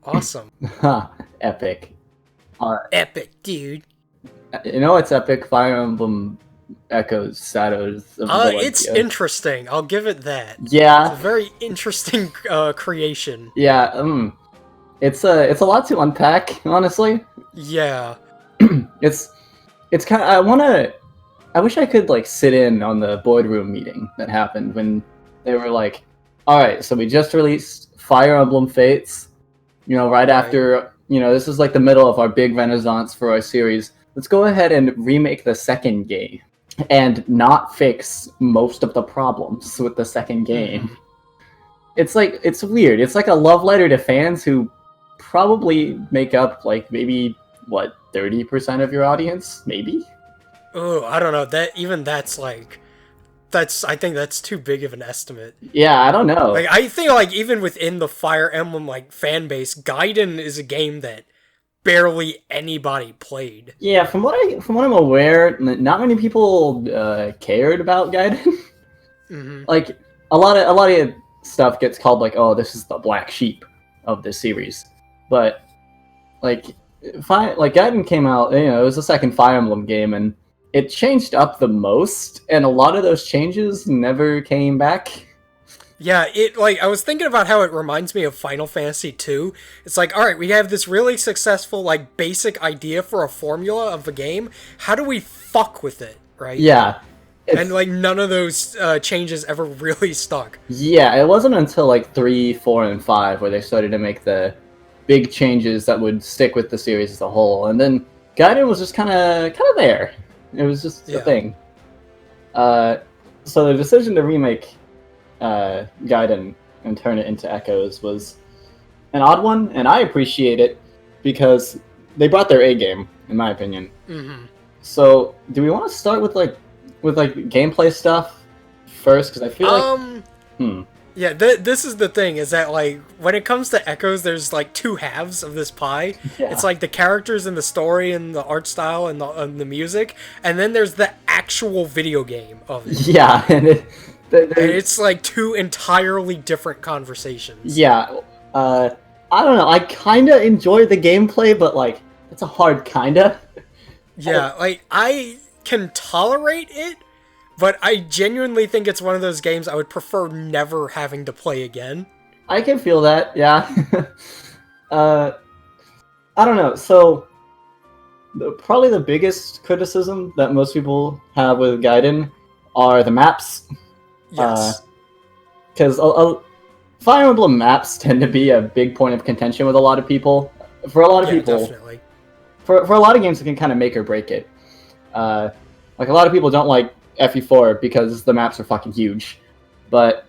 Awesome. Ha, epic. Epic, dude. You know what's epic? Fire Emblem Echoes, Shadows of It's Valentia. interesting. I'll give it that. It's a Yeah, very interesting creation. yeah. It's a lot to unpack, honestly. Yeah. it's it's kind of I wish I could like sit in on the boardroom meeting that happened when they were like, all right, so we just released Fire Emblem Fates, right after, this is like the middle of our big renaissance for our series. Let's go ahead and remake the second game and not fix most of the problems with the second game. It's like, it's weird. It's like a love letter to fans who probably make up like maybe, what, 30% of your audience? Maybe? Oh, I don't know. I think that's too big of an estimate. Yeah, I don't know. Like, I think, like, even within the Fire Emblem, like, fan base, Gaiden is a game that barely anybody played. Yeah, from what I'm aware, not many people cared about Gaiden. Like a lot of stuff gets called like, oh, this is the black sheep of this series, but like, Gaiden came out, it was the second Fire Emblem game, and it changed up the most, and a lot of those changes never came back. Yeah, I was thinking about how it reminds me of Final Fantasy 2. It's like, alright, we have this really successful, like, basic idea for a formula of a game. How do we fuck with it, right? Yeah. And, like, none of those changes ever really stuck. Yeah, it wasn't until, like, 3, 4, and 5 where they started to make the big changes that would stick with the series as a whole. And then Gaiden was just kind of there. It was just a thing. So the decision to remake Gaiden and turn it into Echoes was an odd one, and I appreciate it because they brought their A game, in my opinion. So, do we want to start with gameplay stuff first? Because I feel like yeah, this is the thing, is that, like, when it comes to Echoes, there's, like, two halves of this pie. Yeah. It's, like, the characters and the story and the art style and the music, and then there's the actual video game of it. Yeah, and it's, like, two entirely different conversations. Yeah, I don't know, I kind of enjoy the gameplay, but, like, it's a hard kinda. Yeah, like, I can tolerate it, but I genuinely think it's one of those games I would prefer never having to play again. I can feel that, yeah. I don't know, so probably the biggest criticism that most people have with Gaiden are the maps. Yes. Because Fire Emblem maps tend to be a big point of contention with a lot of people. For a lot of people, definitely. For a lot of games, it can kind of make or break it. Like, a lot of people don't like FE4 because the maps are fucking huge. But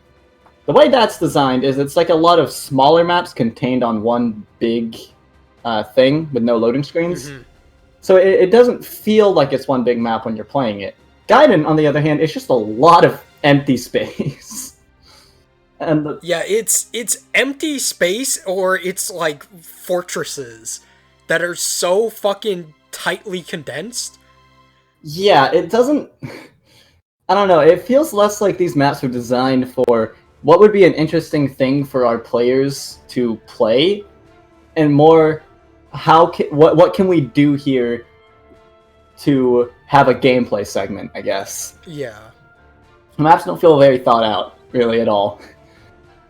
the way that's designed is it's like a lot of smaller maps contained on one big thing with no loading screens. So it doesn't feel like it's one big map when you're playing it. Gaiden, on the other hand, it's just a lot of empty space. And yeah, it's empty space, or it's like fortresses that are so fucking tightly condensed. Yeah, it doesn't... I don't know, it feels less like these maps were designed for what would be an interesting thing for our players to play, and more what can we do here to have a gameplay segment, I guess. Yeah. The maps don't feel very thought out, really, at all.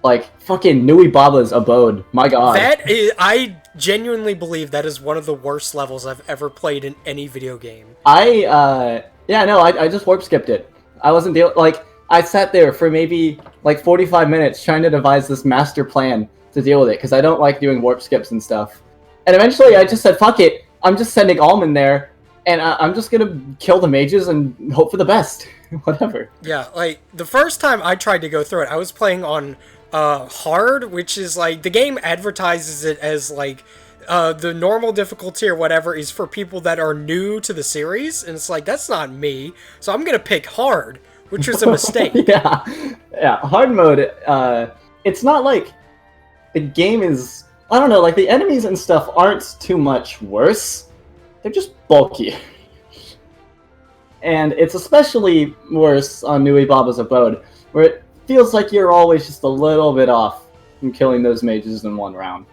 Like, fucking Nui Baba's abode, my god. I genuinely believe that is one of the worst levels I've ever played in any video game. I just warp skipped it. I wasn't I sat there for maybe, 45 minutes trying to devise this master plan to deal with it, because I don't like doing warp skips and stuff. And eventually I just said, fuck it, I'm just sending Almond there, and I'm just gonna kill the mages and hope for the best. Whatever. Yeah, like, the first time I tried to go through it, I was playing on hard, which is, like, the game advertises it as, like, the normal difficulty or whatever is for people that are new to the series, and it's like, that's not me, so I'm gonna pick hard, which was a mistake. Yeah, hard mode, it's not like the game is, I don't know, like, the enemies and stuff aren't too much worse, they're just bulky. And it's especially worse on Nui Baba's Abode, where it feels like you're always just a little bit off from killing those mages in one round.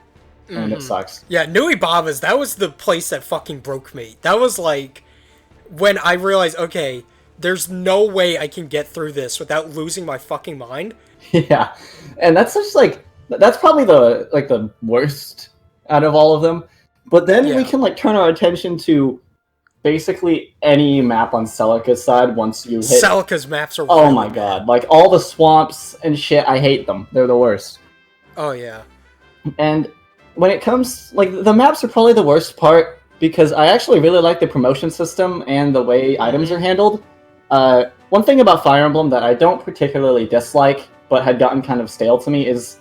and it sucks. Yeah, Nui Baba's, that was the place that fucking broke me. That was like when I realized, okay, there's no way I can get through this without losing my fucking mind. Yeah, and that's just like that's probably the worst out of all of them. But then we can like turn our attention to basically any map on Celica's side once you hit. Celica's maps are. Oh my god! Like all the swamps and shit, I hate them. They're the worst. Oh yeah. And when it comes, like the maps are probably the worst part because I actually really like the promotion system and the way items are handled. One thing about Fire Emblem that I don't particularly dislike, but had gotten kind of stale to me is,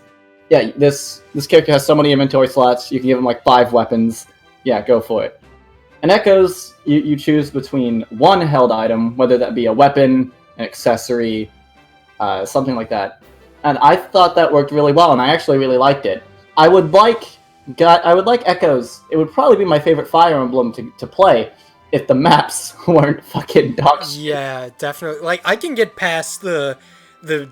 yeah, this character has so many inventory slots, you can give him like 5 weapons, yeah, go for it. And Echoes, you choose between one held item, whether that be a weapon, an accessory, something like that. And I thought that worked really well, and I actually really liked it. I would like Echoes, it would probably be my favorite Fire Emblem to play, if the maps weren't fucking dog shit. Yeah, definitely. Like, I can get past the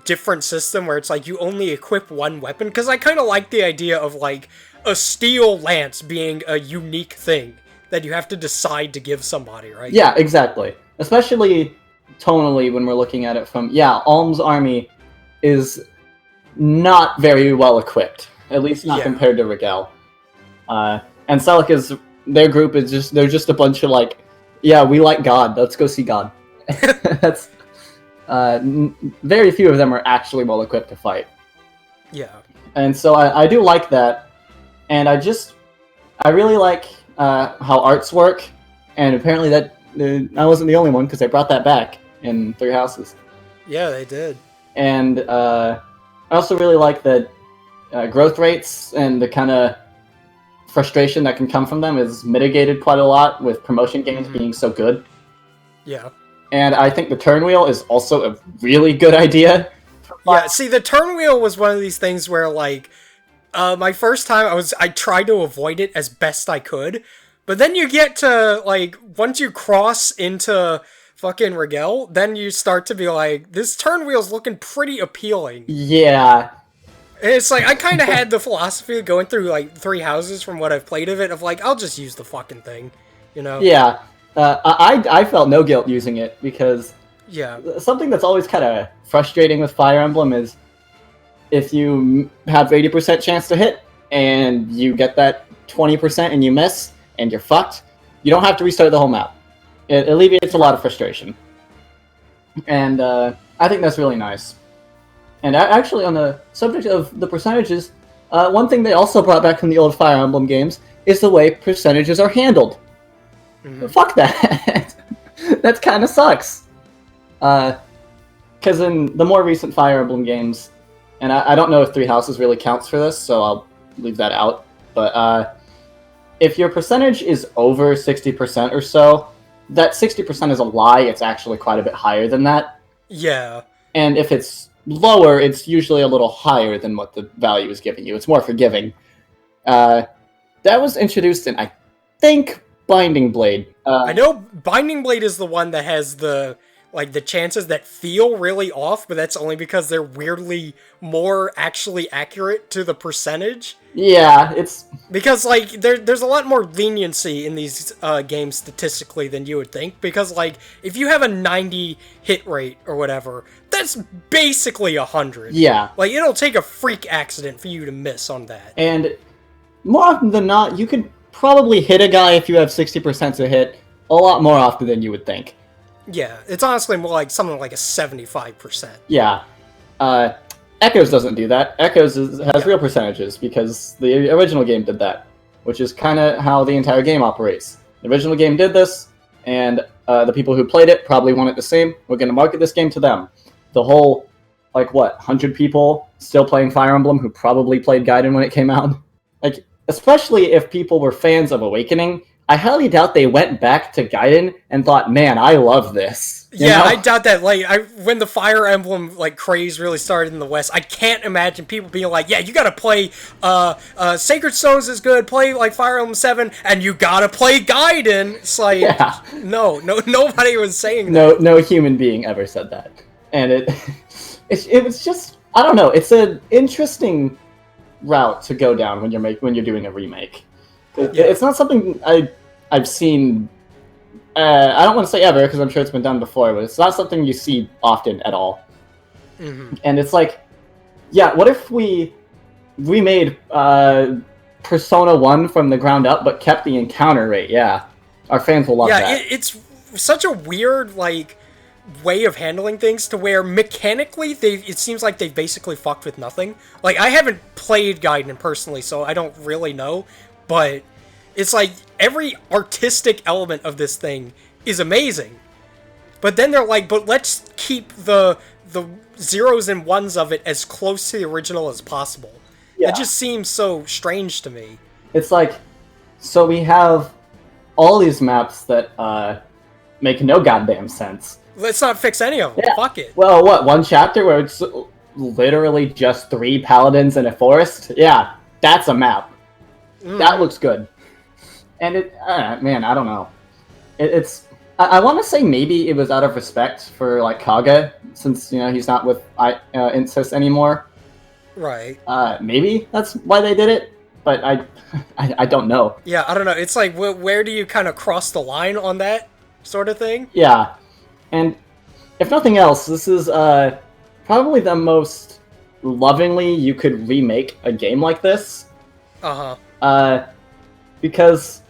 different system where it's like you only equip one weapon, because I kind of like the idea of like a steel lance being a unique thing that you have to decide to give somebody, right? Yeah, exactly. Especially tonally when we're looking at it from, Alm's army is not very well equipped, at least not compared to Rigel. And Celica's, their group is they're just a bunch of like, yeah, we like God, let's go see God. That's very few of them are actually well equipped to fight. Yeah. And so I do like that, and I really like how arts work, and apparently that I wasn't the only one because they brought that back in Three Houses. Yeah, they did. And I also really like that growth rates and the kind of frustration that can come from them is mitigated quite a lot with promotion games being so good. Yeah. And I think the turn wheel is also a really good idea. Yeah, see, the turn wheel was one of these things where, like, my first time, I tried to avoid it as best I could, but then you get to, like, once you cross into fucking Rigel, then you start to be like, this turn wheel's looking pretty appealing. Yeah. It's like, I kind of had the philosophy of going through, like, Three Houses from what I've played of it, of like, I'll just use the fucking thing, you know? Yeah. I felt no guilt using it, because something that's always kind of frustrating with Fire Emblem is if you have 80% chance to hit, and you get that 20% and you miss, and you're fucked, you don't have to restart the whole map. It alleviates a lot of frustration. And I think that's really nice. And actually, on the subject of the percentages, one thing they also brought back from the old Fire Emblem games is the way percentages are handled. Fuck that. That kind of sucks. Because in the more recent Fire Emblem games, and I don't know if Three Houses really counts for this, so I'll leave that out, but if your percentage is over 60% or so, that 60% is a lie. It's actually quite a bit higher than that. Yeah. And if it's lower, it's usually a little higher than what the value is giving you. It's more forgiving. That was introduced in, I think, Binding Blade. I know Binding Blade is the one that has the chances that feel really off, but that's only because they're weirdly more actually accurate to the percentage. Yeah, it's... Because, like, there's a lot more leniency in these games statistically than you would think, because, like, if you have a 90 hit rate or whatever, that's basically 100. Yeah. Like, it'll take a freak accident for you to miss on that. And more often than not, you could probably hit a guy if you have 60% to hit a lot more often than you would think. Yeah, it's honestly more like something like a 75%. Yeah. Echoes doesn't do that. Echoes has real percentages, because the original game did that, which is kind of how the entire game operates. The original game did this, and the people who played it probably want it the same. We're going to market this game to them. The whole, 100 people still playing Fire Emblem who probably played Gaiden when it came out? Especially if people were fans of Awakening, I highly doubt they went back to Gaiden and thought, man, I love this. You know? I doubt that. When the Fire Emblem craze really started in the West, I can't imagine people being like, "Yeah, you gotta play Sacred Stones is good. Play Fire Emblem 7, and you gotta play Gaiden." It's like, no, nobody was saying that. No human being ever said that, and it was just, I don't know. It's an interesting route to go down when you're doing a remake. Yeah. It's not something I've seen. I don't want to say ever because I'm sure it's been done before, but it's not something you see often at all. Mm-hmm. And it's like, yeah, what if we remade Persona 1 from the ground up, but kept the encounter rate? Yeah, our fans will love that. Yeah, it's such a weird, like, way of handling things to where mechanically it seems like they've basically fucked with nothing. Like, I haven't played Gaiden personally, so I don't really know, but it's like every artistic element of this thing is amazing. But then they're like, but let's keep the zeros and ones of it as close to the original as possible. Yeah. It just seems so strange to me. It's like, so we have all these maps that make no goddamn sense. Let's not fix any of them. Yeah. Fuck it. Well, what, one chapter where it's literally just 3 paladins in a forest? Yeah, that's a map. That looks good. And it, man, I don't know. It's, I want to say maybe it was out of respect for, like, Kage, since, you know, he's not with Insys anymore. Right. Maybe that's why they did it, but I don't know. Yeah, I don't know. It's like, where do you kind of cross the line on that sort of thing? Yeah. And if nothing else, this is probably the most lovingly you could remake a game like this. Uh-huh. Because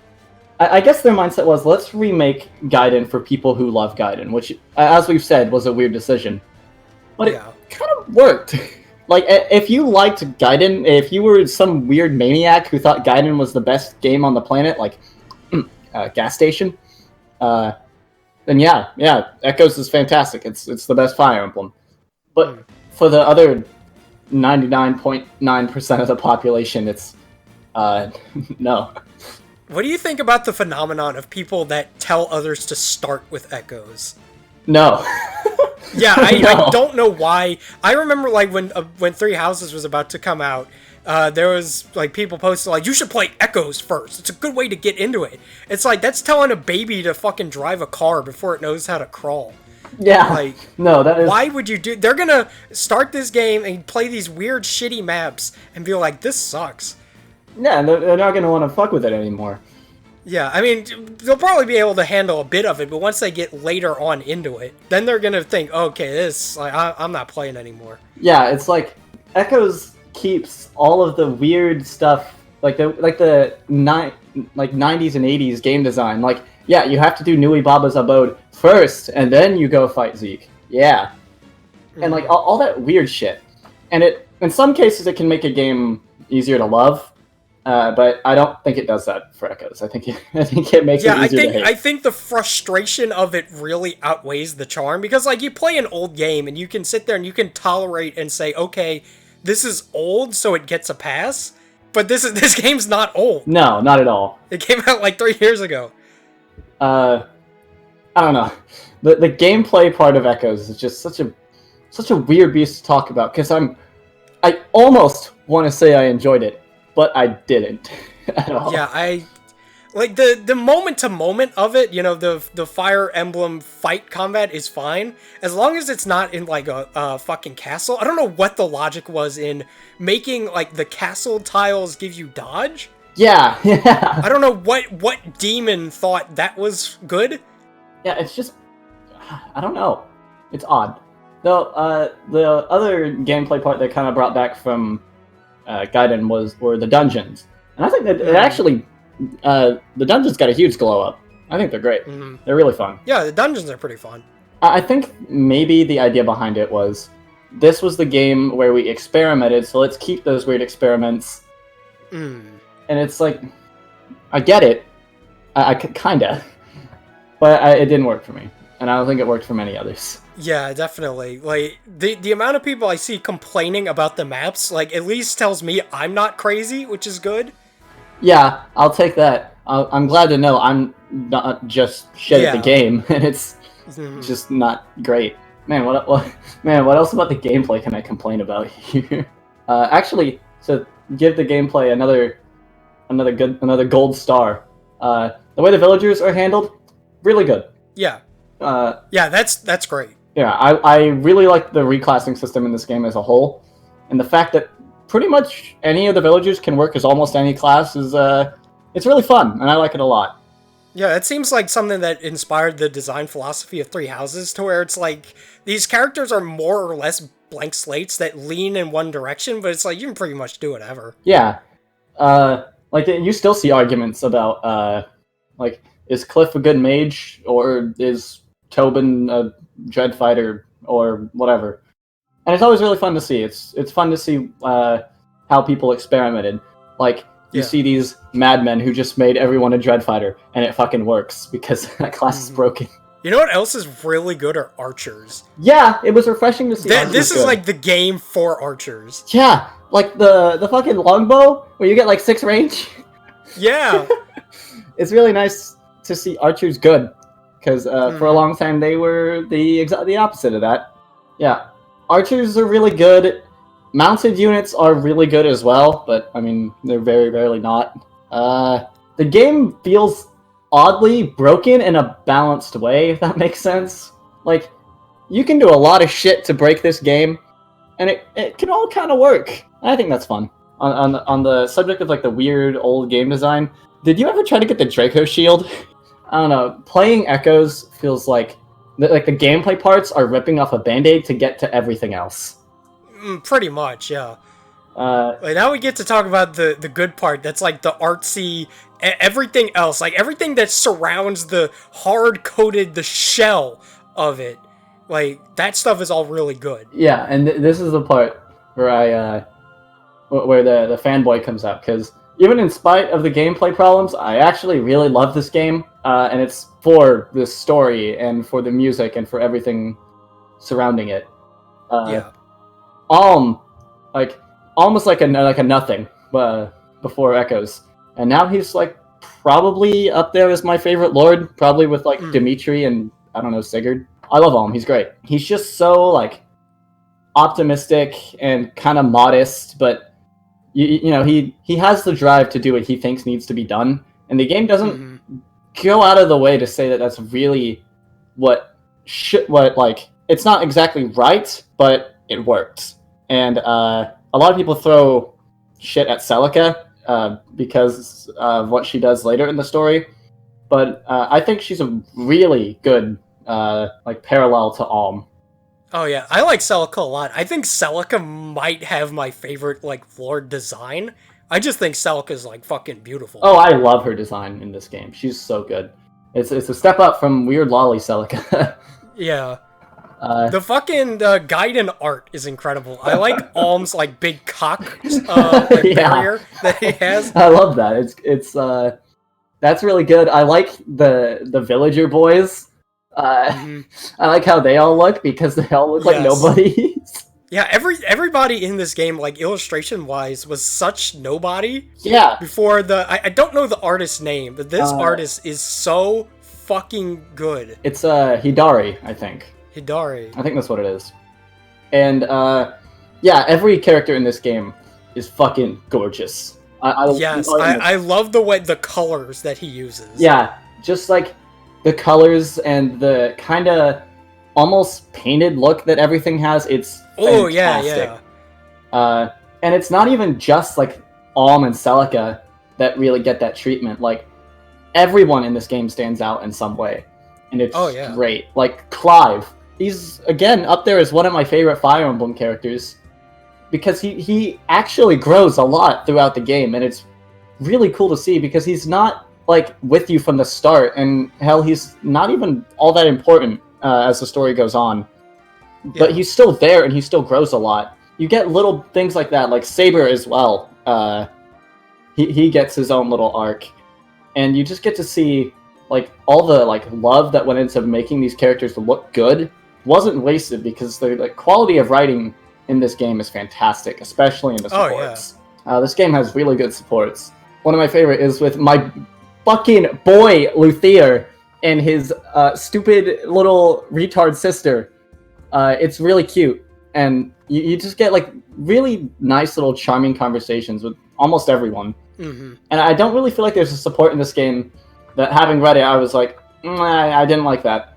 I guess their mindset was, let's remake Gaiden for people who love Gaiden, which, as we've said, was a weird decision. But it kind of worked. Like, if you liked Gaiden, if you were some weird maniac who thought Gaiden was the best game on the planet, like Gas Station, then yeah, Echoes is fantastic. It's the best Fire Emblem. But for the other 99.9% of the population, it's no. What do you think about the phenomenon of people that tell others to start with Echoes? No. Yeah, No. I don't know why. I remember, like, when Three Houses was about to come out, there was, like, people posted, like, you should play Echoes first. It's a good way to get into it. It's like, that's telling a baby to fucking drive a car before it knows how to crawl. Yeah. Like, no, that is... Why would you do... They're gonna start this game and play these weird, shitty maps and be like, this sucks. Yeah, and they're not going to want to fuck with it anymore. Yeah, I mean, they'll probably be able to handle a bit of it, but once they get later on into it, then they're gonna think, okay, this, like, I'm not playing anymore. Yeah, it's like, Echoes keeps all of the weird stuff, like the 90s and 80s game design. Like, yeah, you have to do Nui Baba's Abode first, and then you go fight Zeke. Yeah. And, like, all that weird shit. And in some cases, it can make a game easier to love. But I don't think it does that for Echoes. I think it makes it easier to hate. I think the frustration of it really outweighs the charm, because, like, you play an old game and you can sit there and you can tolerate and say, okay, this is old, so it gets a pass. But this game's not old. No, not at all. It came out like 3 years ago. I don't know. The gameplay part of Echoes is just such a weird beast to talk about, because I almost want to say I enjoyed it, but I didn't at all. Yeah, I like the moment to moment of it. You know, the Fire Emblem fight combat is fine as long as it's not in like a fucking castle. I don't know what the logic was in making like the castle tiles give you dodge. Yeah. I don't know what demon thought that was good. Yeah, it's just, I don't know. It's odd. Though the other gameplay part that kind of brought back from Gaiden were the dungeons, and I think that it actually the dungeons got a huge glow up. I think they're great. Mm-hmm. They're really fun. Yeah, the dungeons are pretty fun. I think maybe the idea behind it was this was the game where we experimented, so let's keep those weird experiments. And it's like, I get it, I kinda, but it didn't work for me, and I don't think it worked for many others. Yeah, definitely. Like, the amount of people I see complaining about the maps, like, at least tells me I'm not crazy, which is good. Yeah, I'll take that. I'm glad to know I'm not just shit at the game, and it's just not great. Man, what else about the gameplay can I complain about here? Actually, to give the gameplay another gold star. The way the villagers are handled, really good. Yeah. Yeah, that's great. Yeah, I really like the reclassing system in this game as a whole, and the fact that pretty much any of the villagers can work as almost any class. It's really fun, and I like it a lot. Yeah, it seems like something that inspired the design philosophy of Three Houses, to where it's like, these characters are more or less blank slates that lean in one direction, but it's like, you can pretty much do whatever. Yeah. Like, you still see arguments about, like, is Cliff a good mage, or is Tobin a dread fighter, or whatever. And it's always really fun to see. It's fun to see, how people experimented. Like, you see these madmen who just made everyone a dread fighter, and it fucking works, because that class is broken. You know what else is really good are archers. Yeah, it was refreshing to see. This is like the game for archers. Yeah, like the fucking longbow, where you get like 6 range. Yeah. It's really nice to see archers good, because for a long time they were the opposite of that. Yeah, archers are really good. Mounted units are really good as well, but I mean, they're very rarely not. The game feels oddly broken in a balanced way, if that makes sense. Like, you can do a lot of shit to break this game, and it can all kind of work. I think that's fun. On the subject of like the weird old game design, did you ever try to get the Draco shield? I don't know. Playing Echoes feels like the gameplay parts are ripping off a band-aid to get to everything else. Pretty much, yeah. Like, now we get to talk about the good part. That's like the artsy, everything else, like everything that surrounds the hard-coded, the shell of it. Like, that stuff is all really good. Yeah, and this is the part where where the fanboy comes out, because even in spite of the gameplay problems, I actually really love this game, and it's for the story and for the music and for everything surrounding it. Yeah. Alm was like a nothing before Echoes, and now he's like probably up there as my favorite lord, probably with like Dimitri and I don't know, Sigurd. I love Alm. He's great. He's just so like optimistic and kind of modest, but you know, he has the drive to do what he thinks needs to be done, and the game doesn't go out of the way to say that that's really what it's not exactly right, but it works. And a lot of people throw shit at Celica because of what she does later in the story, but I think she's a really good like parallel to Alm. Oh yeah, I like Celica a lot. I think Celica might have my favorite like lord design. I just think Celica's like fucking beautiful. Oh, I love her design in this game. She's so good. It's a step up from weird lolly Celica. Yeah. The fucking Gaiden art is incredible. I like Alm's like big cock barrier that he has. I love that. It's that's really good. I like the villager boys. I like how they all look, because they all look like nobody. Yeah, everybody in this game, like illustration wise, was such nobody. Yeah. Before I don't know the artist's name, but this artist is so fucking good. It's Hidari, I think. Hidari. I think that's what it is. And yeah, every character in this game is fucking gorgeous. I love the colors that he uses. Yeah, just like the colors and the kind of almost painted look that everything has. It's fantastic. And it's not even just like Alm and Celica that really get that treatment. Like, everyone in this game stands out in some way, and it's great. Like Clive, he's again up there as one of my favorite Fire Emblem characters, because he actually grows a lot throughout the game, and it's really cool to see, because he's not like with you from the start, and hell, he's not even all that important as the story goes on, but he's still there and he still grows a lot. You get little things like that, like Saber as well. He gets his own little arc, and you just get to see like all the like love that went into making these characters look good wasn't wasted, because the like quality of writing in this game is fantastic, especially in the supports. This game has really good supports. One of my favorite is with my fucking boy Luthier and his stupid little retard sister. It's really cute, and you just get like really nice little charming conversations with almost everyone. And I don't really feel like there's a support in this game that, having read it, I was like, I didn't like that.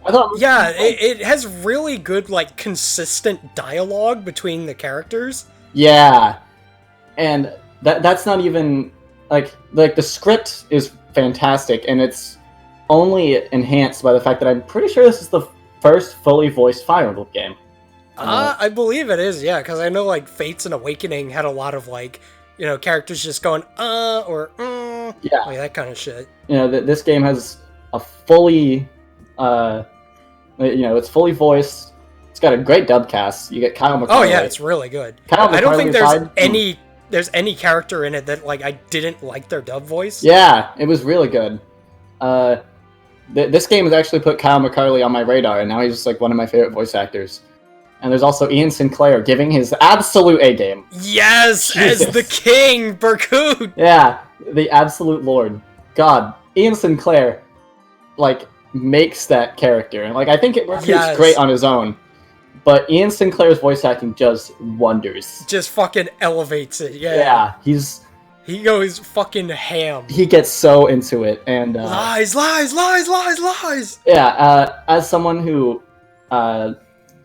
I thought it has really good like consistent dialogue between the characters. Yeah, and that's not even like the script is fantastic, and it's only enhanced by the fact that I'm pretty sure this is the first fully voiced Fire Emblem game. I believe it is, yeah, because I know like Fates and Awakening had a lot of like, characters just going or yeah, like that kind of shit. This game has a fully, it's fully voiced. It's got a great dub cast. You get Kyle McCarley. Oh yeah, it's really good. I don't think there's any character in it that like I didn't like their dub voice. Yeah, it was really good. This game has actually put Kyle McCarley on my radar, and now he's just like one of my favorite voice actors. And there's also Ian Sinclair giving his absolute A game. Yes, Jesus. As the king, Berkut. Yeah, the absolute lord. God, Ian Sinclair, like, makes that character. And, like, I think Berkut's great on his own. But Ian Sinclair's voice acting does wonders. Just fucking elevates it, yeah. Yeah, he goes fucking ham. He gets so into it, and... lies! Yeah, as someone who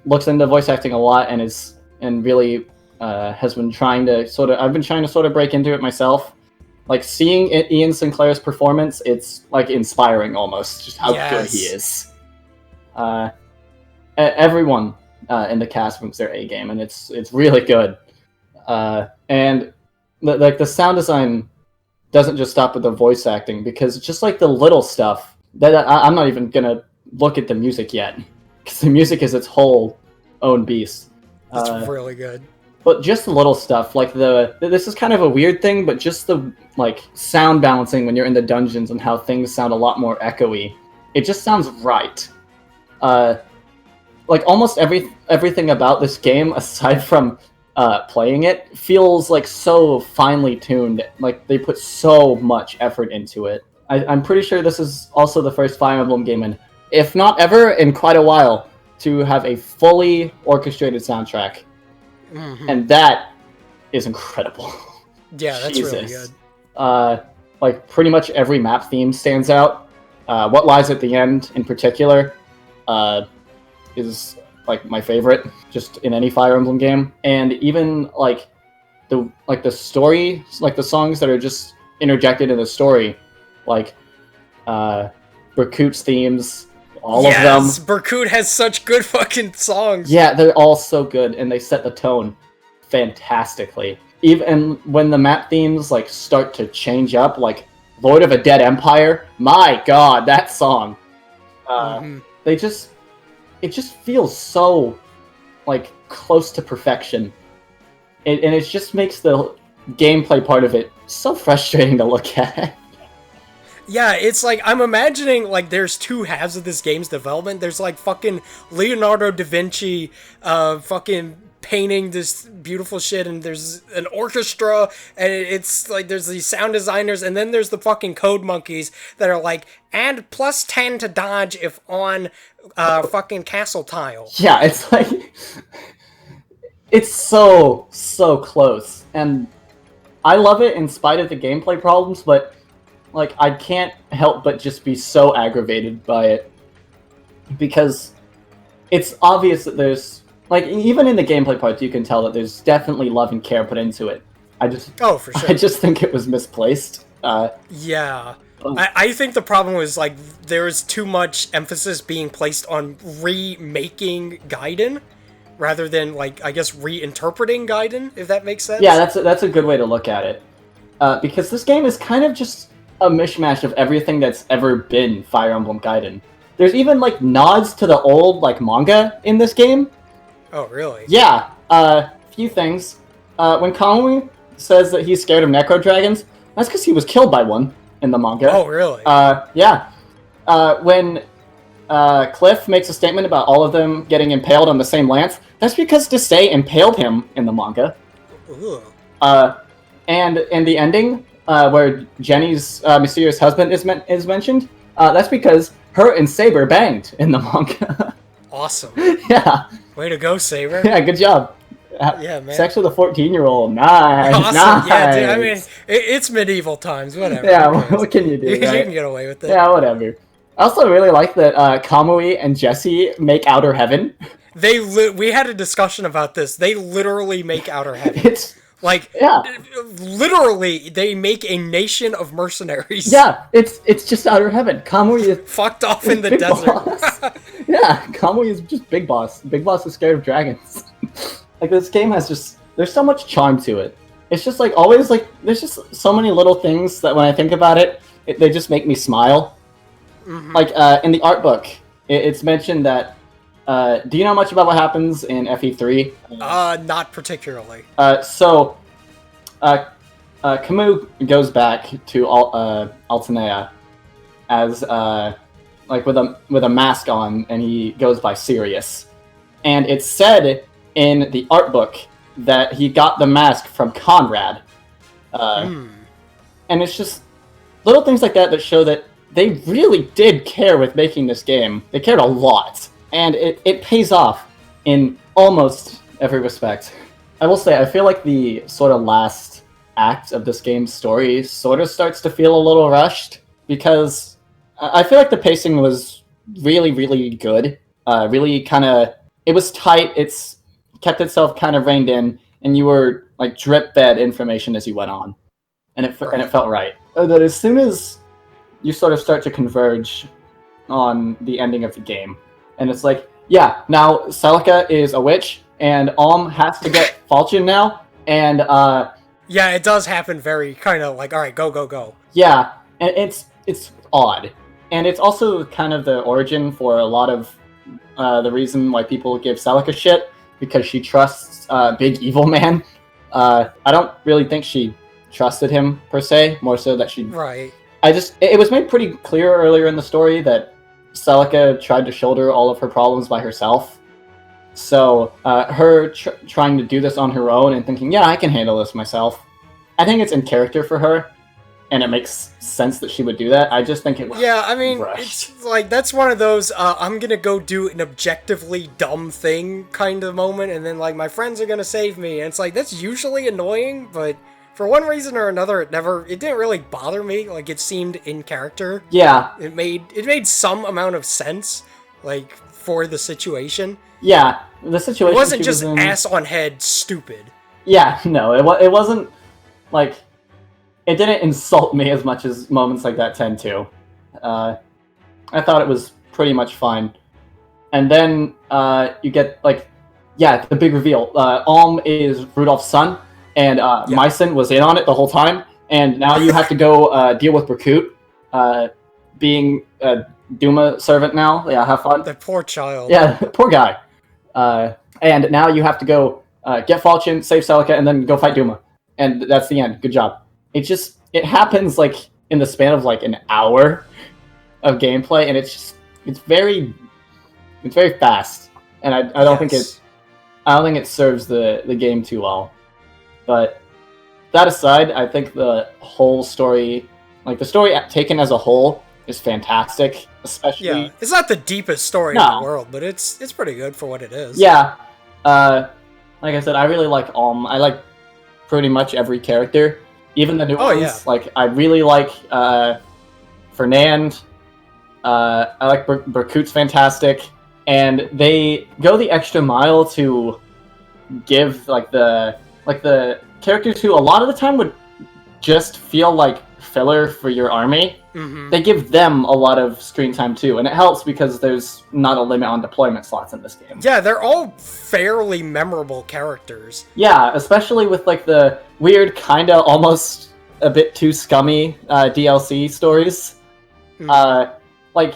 looks into voice acting a lot and really has been trying to I've been trying to sort of break into it myself. Like, seeing Ian Sinclair's performance, it's, like, inspiring almost, just how good he is. Everyone in the cast brings their A game, and it's really good. And the sound design doesn't just stop with the voice acting, because just like the little stuff that I'm not even gonna look at the music yet, because the music is its whole own beast. It's really good. But just the little stuff, like this is kind of a weird thing, but just the like sound balancing when you're in the dungeons and how things sound a lot more echoey, it just sounds right. Like almost everything about this game, aside from playing it, feels like so finely tuned. Like they put so much effort into it. I'm pretty sure this is also the first Fire Emblem game, and if not ever, in quite a while, to have a fully orchestrated soundtrack. Mm-hmm. And that is incredible. Yeah, that's really good. Like pretty much every map theme stands out. What Lies at the End, in particular, is like my favorite, just in any Fire Emblem game. And even like the story, like the songs that are just interjected in the story, like Berkut's themes, all of them. Yes, Berkut has such good fucking songs. Yeah, they're all so good, and they set the tone fantastically. Even when the map themes like start to change up, like Lord of a Dead Empire, my god, that song. It just feels so like close to perfection. And it just makes the gameplay part of it so frustrating to look at. Yeah, it's like, I'm imagining, like, there's two halves of this game's development. There's, like, fucking Leonardo da Vinci, fucking painting this beautiful shit, and there's an orchestra, and it's, like, there's these sound designers, and then there's the fucking code monkeys that are like, and plus 10 to dodge if on, fucking castle tile. Yeah, it's like, it's so close, and I love it in spite of the gameplay problems, but like, I can't help but just be so aggravated by it. Because it's obvious that there's... Like, even in the gameplay parts, you can tell that there's definitely love and care put into it. Oh, for sure. I just think it was misplaced. Yeah. I think the problem was, like, there was too much emphasis being placed on remaking Gaiden, rather than, like, I guess reinterpreting Gaiden, if that makes sense. Yeah, that's a good way to look at it. Because this game is kind of just a mishmash of everything that's ever been Fire Emblem Gaiden. There's even, like, nods to the old, like, manga in this game. Oh, really? Yeah. Few things. When Kamui says that he's scared of necro dragons, that's because he was killed by one in the manga. Oh, really? Yeah. When Cliff makes a statement about all of them getting impaled on the same lance, that's because Desai impaled him in the manga. Ooh. And in the ending, where Jenny's mysterious husband is mentioned, that's because her and Saber banged in the manga. Awesome. Yeah. Way to go, Saber. Yeah, good job. Yeah, man. Sex with a 14-year-old. Nice. Awesome. Nice. Yeah, dude, I mean, it's medieval times. Whatever. Yeah, what can you do? You right? can get away with it. Yeah, whatever. I also really like that Kamui and Jesse make Outer Heaven. We had a discussion about this. They literally make Outer Heaven. Like, Yeah. literally, they make a nation of mercenaries. Yeah, it's just outer heaven. Kamui is Fucked off in the Big desert. Boss. Yeah, Kamui is just Big Boss. Big Boss is scared of dragons. Like, this game has just... There's so much charm to it. It's just, like, always, like... There's just so many little things that when I think about it, they just make me smile. Mm-hmm. Like, in the art book, it's mentioned that... do you know much about what happens in FE3? Not particularly. Camus goes back to Altanea as like with a mask on, and he goes by Sirius. And it's said in the art book that he got the mask from Conrad. And it's just little things like that that show that they really did care with making this game. They cared a lot, and it pays off in almost every respect. I will say, I feel like the sort of last act of this game's story sort of starts to feel a little rushed, because I feel like the pacing was really, really good. Really kind of... It was tight, it's kept itself kind of reined in, and you were like drip-fed information as you went on. And it felt right. That as soon as you sort of start to converge on the ending of the game, and it's like, yeah, now Celica is a witch, and Alm has to get Falchion now, and yeah, it does happen very kind of like, all right, go. Yeah, and it's odd, and it's also kind of the origin for a lot of the reason why people give Celica shit, because she trusts Big Evil Man. I don't really think she trusted him per se, more so that she... Right. It was made pretty clear earlier in the story that Celica tried to shoulder all of her problems by herself. So her trying to do this on her own and thinking, yeah, I can handle this myself, I think it's in character for her, and it makes sense that she would do that. I just think it was... Yeah, I mean, rushed. it's like, that's one of those, I'm gonna go do an objectively dumb thing kind of moment, and then, like, my friends are gonna save me, and it's like, that's usually annoying, but for one reason or another, it didn't really bother me. Like, it seemed in character. Yeah. It made some amount of sense, like, for the situation. Yeah, the situation... It wasn't just ass on head stupid. Yeah, no, it wasn't, like... It didn't insult me as much as moments like that tend to. I thought it was pretty much fine. And then you get, like... Yeah, the big reveal. Alm is Rudolph's son, and Mycen was in on it the whole time, and now you have to go deal with Berkut, being a Duma servant now. Yeah, have fun. The poor child. Yeah, poor guy. And now you have to go get Falchion, save Celica, and then go fight Duma. And that's the end. Good job. It happens like in the span of like an hour of gameplay, and it's very fast. And I don't think it serves the game too well. But that aside, I think the whole story, like the story taken as a whole, is fantastic. Especially, yeah, it's not the deepest story in the world, but it's pretty good for what it is. Yeah, like I said, I really like Alm. I like pretty much every character, even the new ones. Yeah. Like I really like Fernand. I like Berkut's fantastic, and they go the extra mile to give like the characters who a lot of the time would just feel like filler for your army. Mm-hmm. They give them a lot of screen time too, and it helps because there's not a limit on deployment slots in this game. Yeah, they're all fairly memorable characters. Yeah, especially with like the weird, kinda almost a bit too scummy DLC stories. Mm-hmm. Like,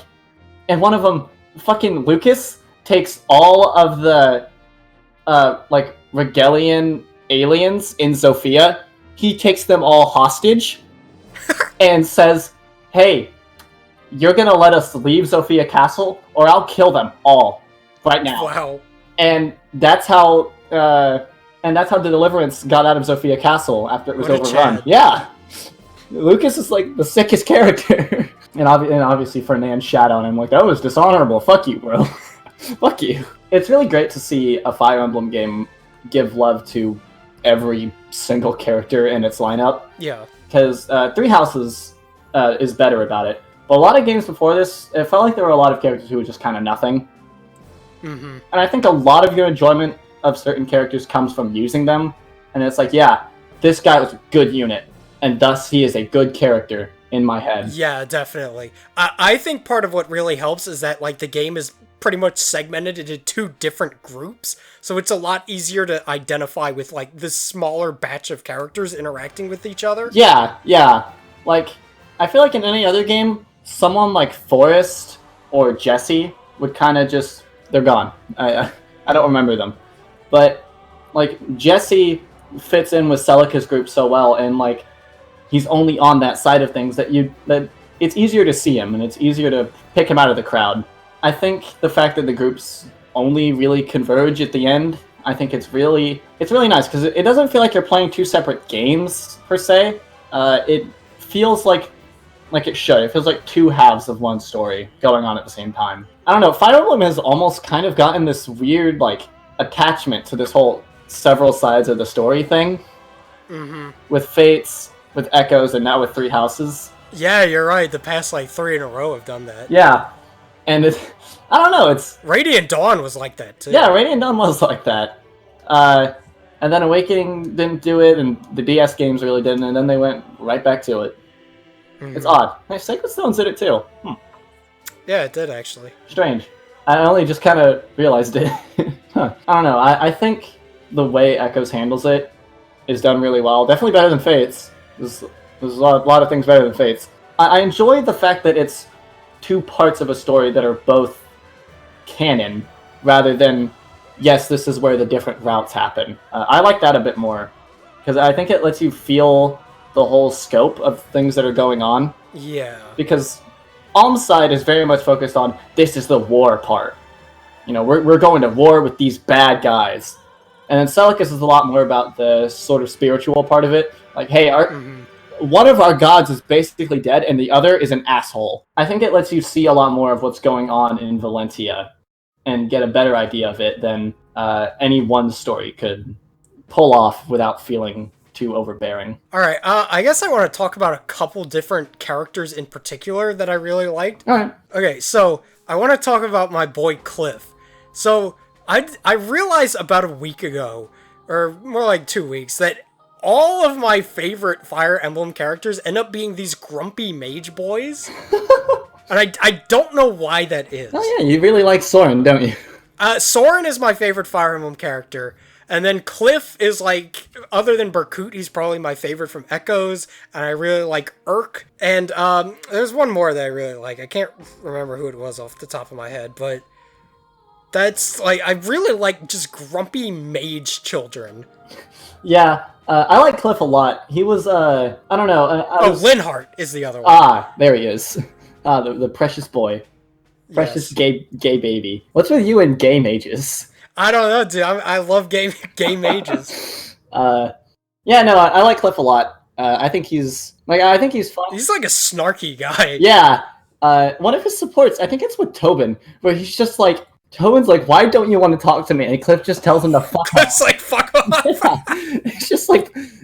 and one of them, fucking Lucas takes all of the like Regalian aliens in Zofia. He takes them all hostage and says, hey, you're gonna let us leave Zofia Castle, or I'll kill them all right now. Wow. And that's how the Deliverance got out of Zofia Castle after it was overrun. Yeah. Lucas is like the sickest character. and obviously Fernand shat on him like, that was dishonorable. Fuck you, bro. Fuck you. It's really great to see a Fire Emblem game give love to every single character in its lineup. Yeah. Because Three Houses is better about it. But a lot of games before this, it felt like there were a lot of characters who were just kind of nothing. Mm-hmm. And I think a lot of your enjoyment of certain characters comes from using them. And it's like, yeah, this guy was a good unit, and thus he is a good character in my head. Yeah, definitely. I think part of what really helps is that, like, the game is pretty much segmented into 2 different groups, so it's a lot easier to identify with, like, this smaller batch of characters interacting with each other. Yeah. Like, I feel like in any other game, someone like Forrest or Jesse would kind of just... They're gone. I don't remember them. But, like, Jesse fits in with Celica's group so well, and, like, he's only on that side of things that it's easier to see him, and it's easier to pick him out of the crowd. I think the fact that the groups only really converge at the end, I think it's really nice, because it doesn't feel like you're playing 2 separate games, per se. It feels like it should. It feels like 2 halves of one story going on at the same time. I don't know, Fire Emblem has almost kind of gotten this weird, like, attachment to this whole several sides of the story thing. Mm-hmm. With Fates, with Echoes, and now with 3 Houses. Yeah, you're right. The past, like, 3 in a row have done that. Yeah. And I don't know, it's... Radiant Dawn was like that, too. Yeah, Radiant Dawn was like that. And then Awakening didn't do it, and the DS games really didn't, and then they went right back to it. Mm-hmm. It's odd. Sacred Stones did it, too. Yeah, it did, actually. Strange. I only just kind of realized it. I don't know, I think the way Echoes handles it is done really well. Definitely better than Fates. There's a lot of things better than Fates. I enjoy the fact that it's 2 parts of a story that are both canon, rather than, yes, this is where the different routes happen. I like that a bit more, because I think it lets you feel the whole scope of things that are going on. Yeah. Because Alm's side is very much focused on, this is the war part. You know, we're going to war with these bad guys. And then Celica's is a lot more about the sort of spiritual part of it. Like, hey, one of our gods is basically dead, and the other is an asshole. I think it lets you see a lot more of what's going on in Valentia, and get a better idea of it than any one story could pull off without feeling too overbearing. Alright, I guess I want to talk about a couple different characters in particular that I really liked. Alright. Okay, so I want to talk about my boy Cliff. So, I realized about a week ago, or more like 2 weeks, that all of my favorite Fire Emblem characters end up being these grumpy mage boys. And I don't know why that is. Oh yeah, you really like Soren, don't you? Soren is my favorite Fire Emblem character. And then Cliff is, like, other than Berkut, he's probably my favorite from Echoes. And I really like Urk. And there's one more that I really like. I can't remember who it was off the top of my head, but that's, like, I really like just grumpy mage children. Yeah, I like Cliff a lot. He was, I don't know. Linhardt is the other one. Ah, there he is. The precious boy. Precious gay baby. What's with you and gay mages? I don't know, dude. I love gay mages. Yeah, no, I like Cliff a lot. I think he's fun. He's like a snarky guy. Yeah. One of his supports, I think it's with Tobin, where he's just like, Tobin's like, why don't you want to talk to me? And Cliff just tells him to fuck off. It's like, fuck off. Yeah.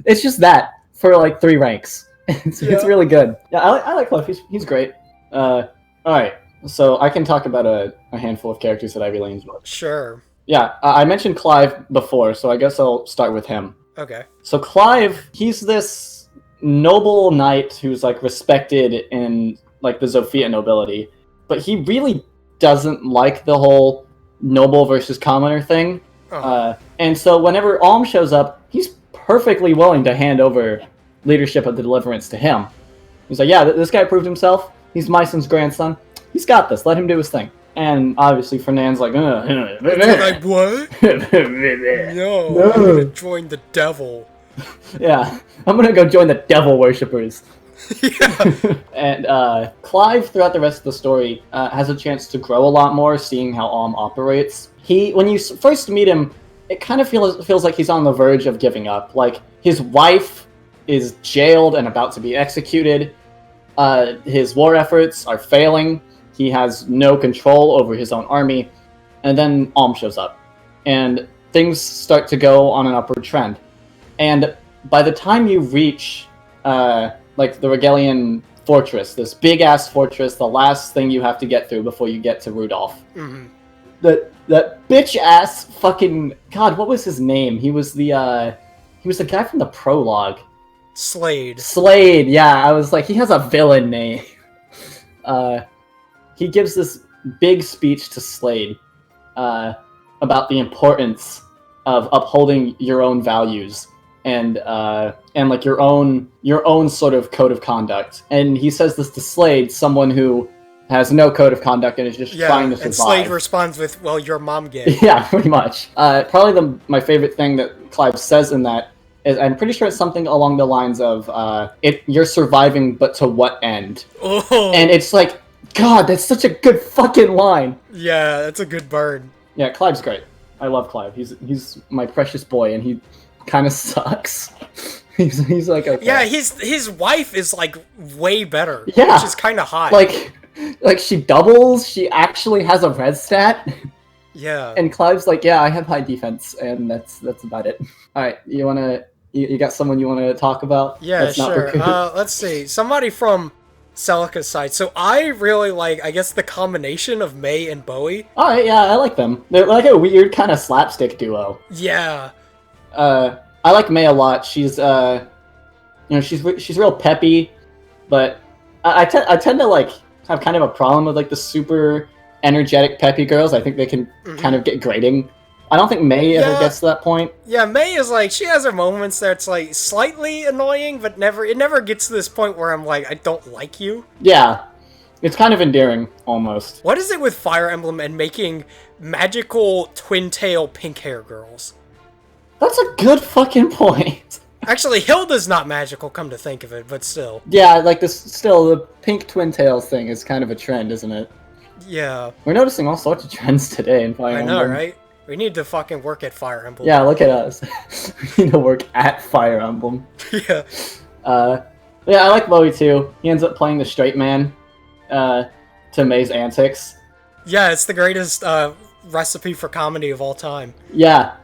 It's just that for like 3 ranks. It's really good. Yeah, I like Cliff. He's great. Alright, so I can talk about a handful of characters that I really enjoy. Sure. Yeah, I mentioned Clive before, so I guess I'll start with him. Okay. So Clive, he's this noble knight who's like respected in like the Zofia nobility, but he really doesn't like the whole noble versus commoner thing. And so whenever Alm shows up, he's perfectly willing to hand over leadership of the Deliverance to him. He's like, yeah, this guy proved himself. He's Myson's grandson. He's got this. Let him do his thing. And obviously Fernand's like, like, what? No, I'm gonna join the devil. Yeah, I'm gonna go join the devil worshippers. Yeah. And Clive, throughout the rest of the story, has a chance to grow a lot more, seeing how Alm operates. When you first meet him, it kind of feels like he's on the verge of giving up. Like, his wife is jailed and about to be executed. His war efforts are failing. He has no control over his own army. And then Alm shows up. And things start to go on an upward trend. And by the time you reach, like, the Regalian fortress, this big-ass fortress, the last thing you have to get through before you get to Rudolph. Mm-hmm. That bitch-ass fucking... God, what was his name? He was He was the guy from the prologue. Slade. Slade, yeah. I was like, he has a villain name. He gives this big speech to Slade about the importance of upholding your own values and like your own sort of code of conduct. And he says this to Slade, someone who has no code of conduct and is just trying to survive. And Slade responds with, "Well, your mom gay." Yeah, pretty much. Probably my favorite thing that Clive says in that is, I'm pretty sure it's something along the lines of, "You're surviving, but to what end?" Oh. And it's like, God, that's such a good fucking line. Yeah, that's a good burn. Yeah, Clive's great. I love Clive. He's my precious boy, and he kind of sucks. he's like, okay. Yeah, his wife is like way better. Yeah, which is kind of hot. Like she doubles. She actually has a red stat. Yeah. And Clive's like, yeah, I have high defense, and that's about it. All right, you got someone you want to talk about? Yeah, sure. Let's see. Somebody from Celica's side. So I really like, I guess, the combination of May and Bowie. All right, yeah, I like them. They're like a weird kind of slapstick duo. Yeah. I like May a lot. She's she's real peppy, but I tend to like have kind of a problem with like the super energetic peppy girls. I think they can kind of get grating. I don't think May ever gets to that point. Yeah, May is like, she has her moments that's like slightly annoying, but it never gets to this point where I'm like, I don't like you. Yeah. It's kind of endearing, almost. What is it with Fire Emblem and making magical twin-tail pink hair girls? That's a good fucking point. Actually, Hilda's not magical, come to think of it, but still. Yeah, like the pink twin tails thing is kind of a trend, isn't it? Yeah. We're noticing all sorts of trends today in Fire Emblem. I know, right? We need to fucking work at Fire Emblem. Yeah, look at us. We need to work at Fire Emblem. Yeah. Yeah, I like Bowie too. He ends up playing the straight man to May's antics. Yeah, it's the greatest recipe for comedy of all time. Yeah,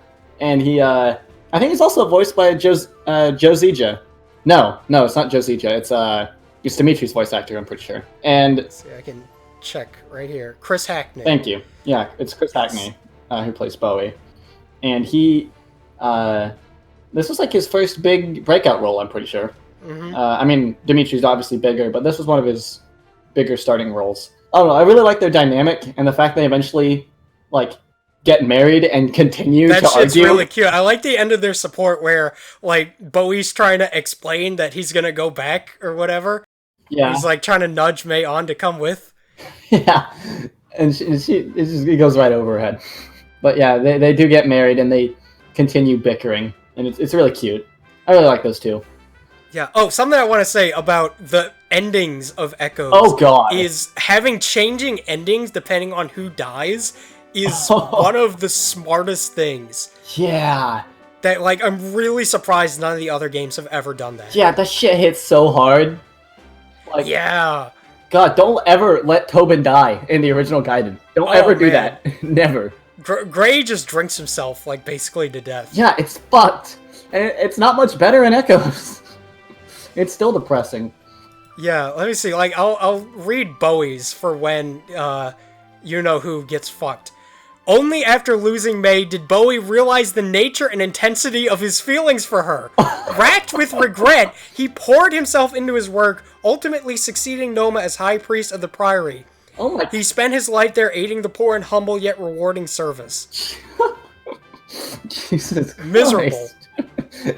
and he, I think he's also voiced by Joe Zija. No, it's not Joe Zija. It's Dimitri's voice actor, I'm pretty sure. And let's see, I can check right here. Chris Hackney. Thank you. Yeah, it's Chris Hackney who plays Bowie, and he, this was like his first big breakout role, I'm pretty sure. Mm-hmm. I mean, Dimitri's obviously bigger, but this was one of his bigger starting roles. I don't know. I really like their dynamic and the fact they eventually like get married and continue to argue. That shit's really cute. I like the end of their support where like Bowie's trying to explain that he's gonna go back or whatever. Yeah, he's like trying to nudge May on to come with. Yeah, and it goes right over her head. But yeah, they do get married and they continue bickering, and it's really cute. I really like those two. Yeah. Oh, something I want to say about the endings of Echoes. Oh God, is having changing endings depending on who dies is one of the smartest things. Yeah. That like I'm really surprised none of the other games have ever done that. Yeah, that shit hits so hard. Like, yeah. God, don't ever let Tobin die in the original Gaiden. Don't ever do that. Never. Gray just drinks himself like basically to death. Yeah, it's fucked. And it's not much better in Echoes. It's still depressing. Yeah, let me see. Like, I'll read Bowie's for when you know who gets fucked. Only after losing May did Bowie realize the nature and intensity of his feelings for her. Racked with regret, he poured himself into his work, ultimately succeeding Noma as High Priest of the Priory. Oh my! He spent his life there aiding the poor in humble yet rewarding service. Jesus Christ. Miserable.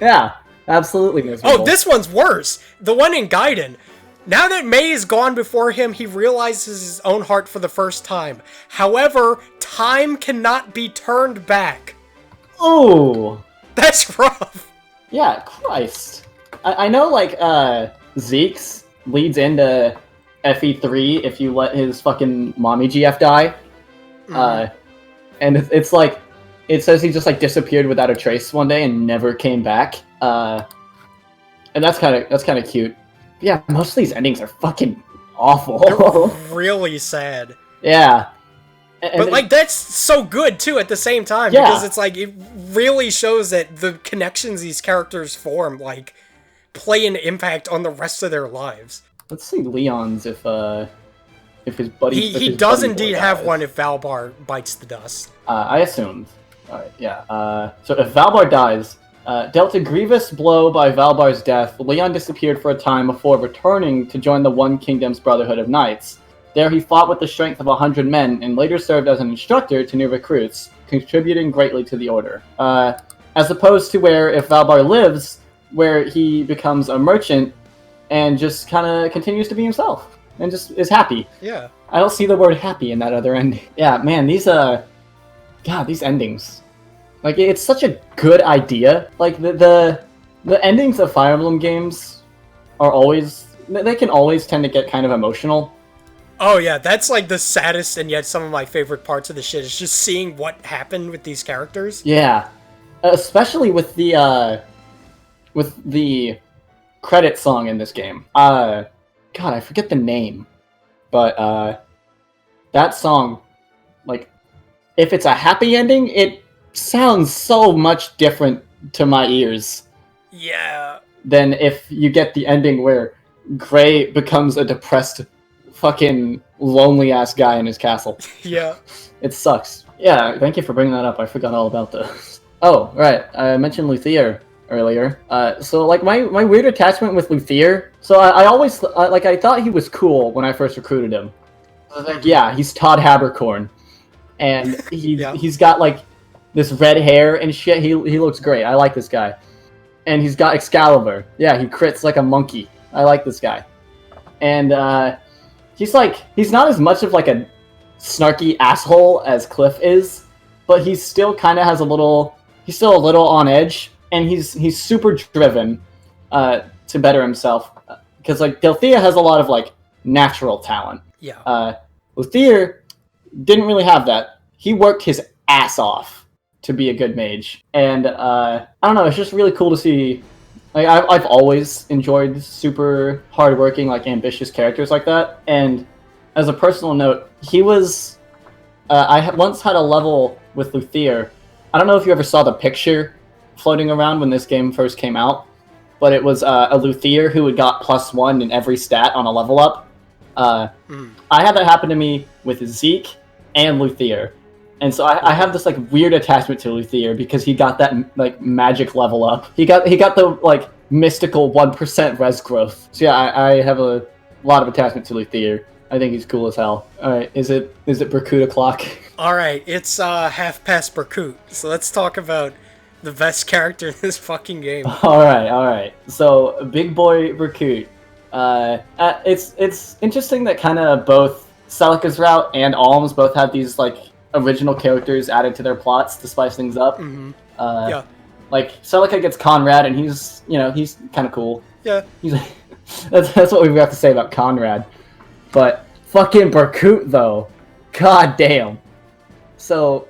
Yeah, absolutely miserable. Oh, this one's worse. The one in Gaiden. Now that May is gone before him, he realizes his own heart for the first time. However, time cannot be turned back. Oh! That's rough. Yeah, Christ. I know, like, Zeke's leads into FE3 if you let his fucking mommy GF die. Mm-hmm. And it's like, it says he just, like, disappeared without a trace one day and never came back. And that's kind of cute. Yeah, most of these endings are fucking awful. They're really sad. Yeah. But, like, that's so good, too, at the same time. Yeah. Because it's, like, it really shows that the connections these characters form, like, play an impact on the rest of their lives. Let's see Leon's if his buddy... He does indeed have one if Valbar bites the dust. I assumed. Alright, yeah. So if Valbar dies, Dealt a grievous blow by Valbar's death, Leon disappeared for a time before returning to join the One Kingdom's Brotherhood of Knights. There he fought with the strength of 100 men and later served as an instructor to new recruits, contributing greatly to the order. As opposed to where, if Valbar lives, where he becomes a merchant and just kind of continues to be himself and just is happy. Yeah. I don't see the word happy in that other ending. Yeah, man, these endings. Like, it's such a good idea. Like, the endings of Fire Emblem games are always... They can always tend to get kind of emotional. Oh, yeah, that's, like, the saddest and yet some of my favorite parts of the shit is just seeing what happened with these characters. Yeah. Especially with the credit song in this game. God, I forget the name. But, that song, like, if it's a happy ending, it sounds so much different to my ears. Yeah. Than if you get the ending where Gray becomes a depressed, fucking lonely-ass guy in his castle. Yeah. It sucks. Yeah, thank you for bringing that up. I forgot all about this. Oh, right. I mentioned Luthier earlier. So, like, my weird attachment with Luthier... So, I always... I thought he was cool when I first recruited him. I was like, yeah, he's Todd Habercorn. And he's got, like, this red hair and shit. He looks great. I like this guy. And he's got Excalibur. Yeah, he crits like a monkey. I like this guy. And he's not as much of like a snarky asshole as Cliff is, but he still kind of has he's still a little on edge, and he's super driven to better himself. Because like Delthea has a lot of like natural talent. Yeah. Luthier didn't really have that. He worked his ass off to be a good mage. And I don't know, it's just really cool to see. Like I've always enjoyed super hardworking, like ambitious characters like that. And as a personal note, he was once had a level with Luthier. I don't know if you ever saw the picture floating around when this game first came out, but it was a Luthier who had got +1 in every stat on a level up. I had that happen to me with Zeke and Luthier. And so I have this like weird attachment to Luthier because he got that like magic level up. He got the like mystical 1% res growth. So yeah, I have a lot of attachment to Luthier. I think he's cool as hell. All right, is it Berkut o'clock? All right, it's half past Berkut. So let's talk about the best character in this fucking game. All right. So big boy Berkut. It's interesting that kind of both Celica's route and Alms both have these like original characters added to their plots to spice things up. Mm-hmm. Yeah. Like Celica gets Conrad, and he's kind of cool. Yeah. He's like, that's what we've got to say about Conrad. But fucking Berkut though, god damn. So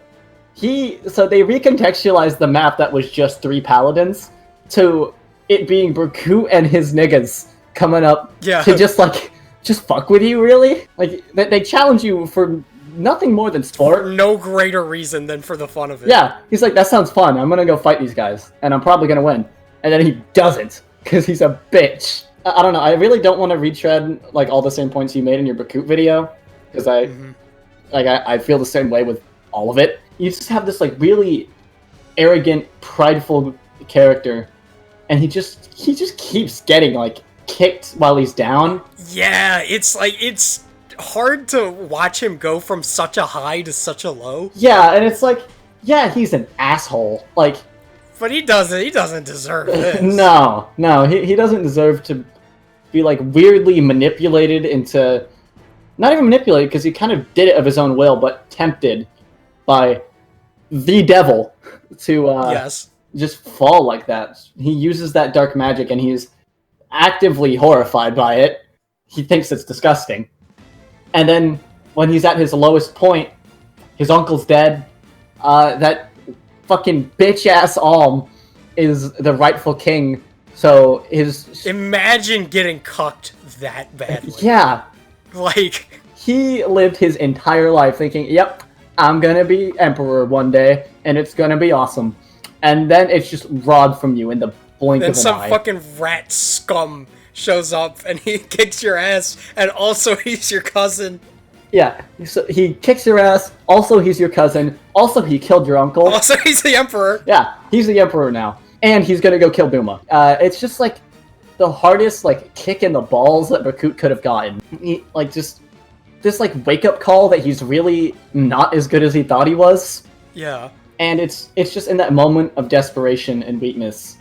they recontextualized the map that was just 3 paladins to it being Berkut and his niggas coming up to just fuck with you, really? Like they challenge you for nothing more than sport. For no greater reason than for the fun of it. Yeah, he's like, that sounds fun. I'm gonna go fight these guys, and I'm probably gonna win. And then he doesn't, because he's a bitch. I don't know. I really don't want to retread like all the same points you made in your Berkut video, because I feel the same way with all of it. You just have this like really arrogant, prideful character, and he just keeps getting like kicked while he's down. Yeah, it's hard to watch him go from such a high to such a low. Yeah, and it's like, yeah, he's an asshole. Like, but he doesn't deserve this. No, he doesn't deserve to be like weirdly manipulated into, not even manipulated because he kind of did it of his own will, but tempted by the devil to just fall like that. He uses that dark magic and he's actively horrified by it. He thinks it's disgusting. And then when he's at his lowest point, his uncle's dead. That fucking bitch-ass Alm is the rightful king. So imagine getting cucked that badly. Yeah. Like... He lived his entire life thinking, yep, I'm gonna be emperor one day, and it's gonna be awesome. And then it's just robbed from you in the blink of an eye. Then some fucking rat scum shows up, and he kicks your ass, and also he's your cousin. Yeah, so he kicks your ass, also he's your cousin, also he killed your uncle. Also he's the emperor. Yeah, he's the emperor now. and he's gonna go kill Duma. It's just like the hardest like kick in the balls that Berkut could have gotten. Like just this like wake up call that he's really not as good as he thought he was. Yeah. And it's just in that moment of desperation and weakness.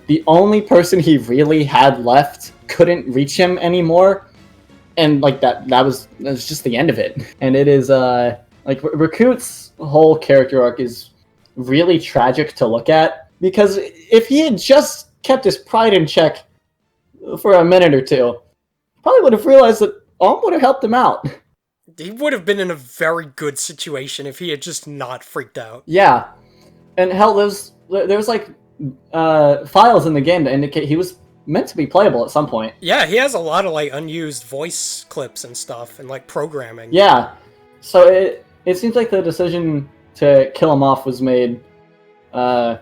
The only person he really had left couldn't reach him anymore, and like that was just the end of it. And it is like Berkut's whole character arc is really tragic to look at, because if he had just kept his pride in check for a minute or two, probably would have realized that Alm would have helped him out. He would have been in a very good situation if he had just not freaked out. Yeah, and hell, there's like files in the game that indicate he was meant to be playable at some point. Yeah, he has a lot of like unused voice clips and stuff, and like programming. Yeah, so it seems like the decision to kill him off was made. I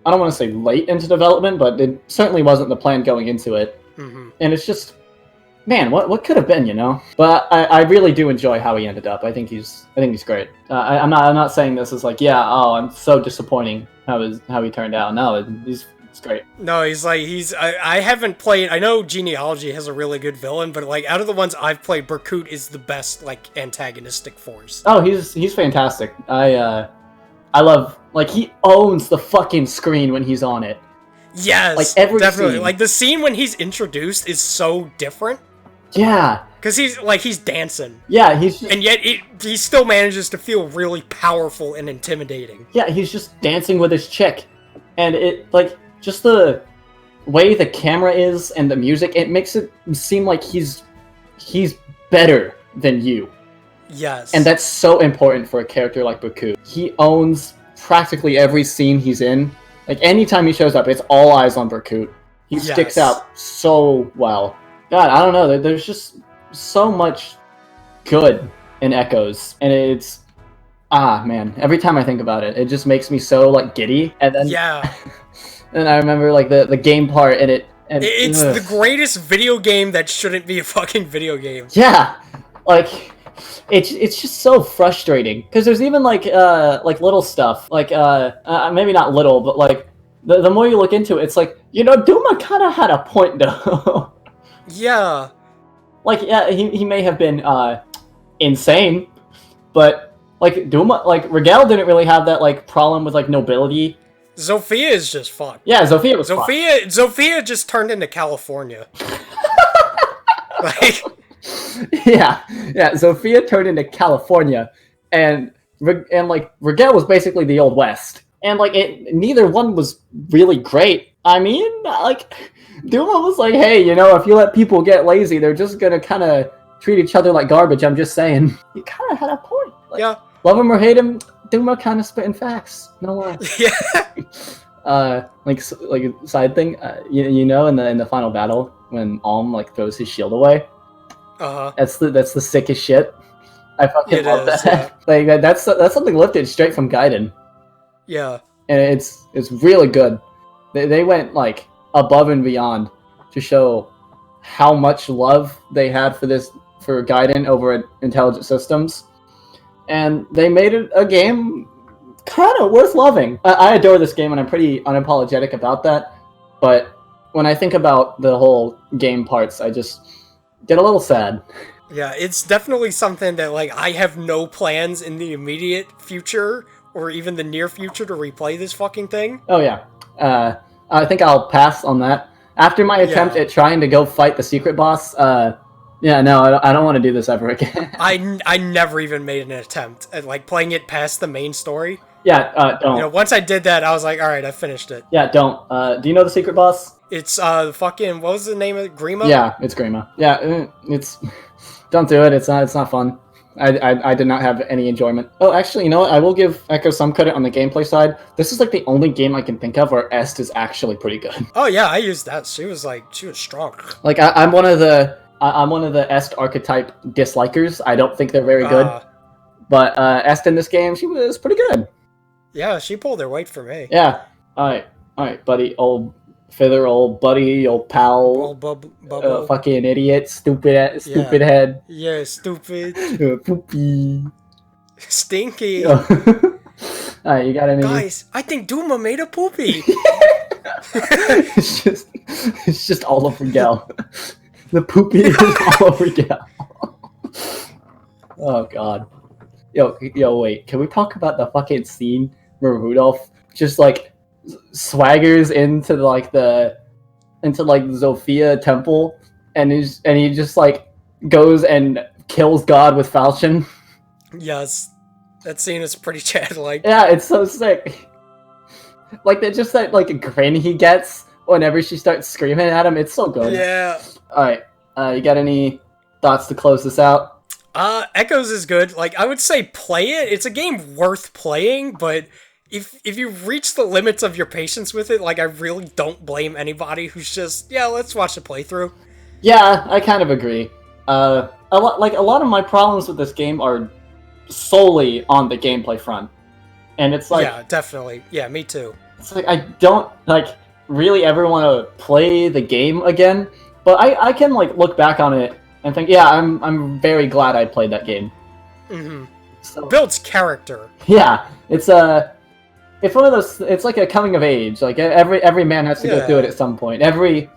don't want to say late into development, but it certainly wasn't the plan going into it. Mm-hmm. And it's just, man, what could have been, you know? But I really do enjoy how he ended up. I think he's great. I'm not saying this is like, yeah, oh, I'm so disappointing how he turned out. No, it's great. No, I haven't played. I know Genealogy has a really good villain, but like out of the ones I've played, Berkut is the best like antagonistic force. Oh, he's fantastic. I love, like, he owns the fucking screen when he's on it. Yes, like every definitely. scene. Like the scene when he's introduced is so different. Yeah, because he's dancing. Yeah, and yet he still manages to feel really powerful and intimidating. Yeah, he's just dancing with his chick, and it like just the way the camera is and the music, it makes it seem like he's better than you. Yes. And that's so important for a character like Berkut. He owns practically every scene he's in. Like, anytime he shows up, it's all eyes on Berkut. He sticks out so well. God, I don't know. There's just so much good in Echoes. And it's... Ah, man. Every time I think about it, it just makes me so, like, giddy. And then... Yeah. And I remember, like, the game part, and it's the greatest video game that shouldn't be a fucking video game. Yeah! Like... It's just so frustrating, because there's even like little stuff, like maybe not little, but like the more you look into it, it's like, you know, Duma kind of had a point though. Yeah. Like, yeah, he may have been insane, but like Duma, like Rigel didn't really have that like problem with like nobility. Zofia is just fucked. Yeah, Zofia was fucked. Zofia just turned into California. Like. Yeah, Zofia turned into California, and like Rigel was basically the Old West, and like neither one was really great. I mean, like Duma was like, hey, you know, if you let people get lazy, they're just gonna kind of treat each other like garbage. I'm just saying. He kind of had a point. Like, yeah. Love him or hate him, Duma kind of spitting facts. No lie. Yeah. Like side thing, you know, in the final battle when Alm like throws his shield away. Uh-huh. That's the sickest shit. I fucking love that. Yeah. Like that's something lifted straight from Gaiden. Yeah. And it's really good. They went like above and beyond to show how much love they had for Gaiden over Intelligent Systems, and they made it a game kind of worth loving. I adore this game, and I'm pretty unapologetic about that. But when I think about the whole game parts, I just get a little sad. Yeah, it's definitely something that, like, I have no plans in the immediate future, or even the near future, to replay this fucking thing. Oh, yeah. I think I'll pass on that. After my attempt at trying to go fight the secret boss, yeah, no, I don't want to do this ever again. I never even made an attempt at, like, playing it past the main story. Yeah, don't. You know, once I did that, I was like, alright, I finished it. Yeah, don't. Do you know the secret boss? It's, fucking, what was the name of it? Grima? Yeah, it's Grima. Yeah, it's... Don't do it, it's not fun. I did not have any enjoyment. Oh, actually, you know what? I will give Echo some credit on the gameplay side. This is, like, the only game I can think of where Est is actually pretty good. Oh, yeah, I used that. She was strong. Like, I'm one of the Est archetype dislikers. I don't think they're very good. But Est in this game, she was pretty good. Yeah, she pulled her weight for me. Yeah. Alright, buddy. Old Fither, old buddy, old pal. Old bubble. Fucking idiot. Stupid head. Yeah, stupid. Poopy. Stinky. Alright, you got any... Guys, I think Duma made a poopy. it's just all over Gel. The poopy is all over Gel. Oh god. Yo, wait. Can we talk about the fucking scene where Rudolph just like swaggers into the Zofia temple and he just like goes and kills God with falchion? Yes, that scene is pretty Chad-like. Yeah, it's so sick. Like that like grin he gets whenever she starts screaming at him. It's so good. Yeah. All right. You got any thoughts to close this out? Echoes is good. Like, I would say play it. It's a game worth playing, but if you reach the limits of your patience with it, like, I really don't blame anybody who's just, yeah, let's watch the playthrough. Yeah, I kind of agree. A lot of my problems with this game are solely on the gameplay front. And it's like... Yeah, definitely. Yeah, me too. It's like, I don't, like, really ever want to play the game again, but I can, like, look back on it and think, yeah, I'm very glad I played that game. Mm-hmm. So, Builds character. Yeah, it's one of those. It's like a coming of age. Like every man has to go through it at some point. Every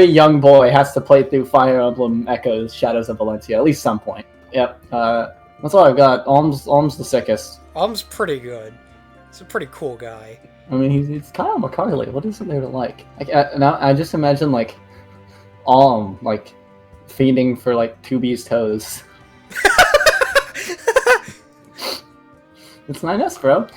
young boy has to play through Fire Emblem Echoes, Shadows of Valentia at least some point. Yep. That's all I've got. Alm's the sickest. Alm's pretty good. He's a pretty cool guy. I mean, he's kind of McCarthy. What isn't there to like? I just imagine like Alm like feeding for like 2B's toes. It's 9S, bro.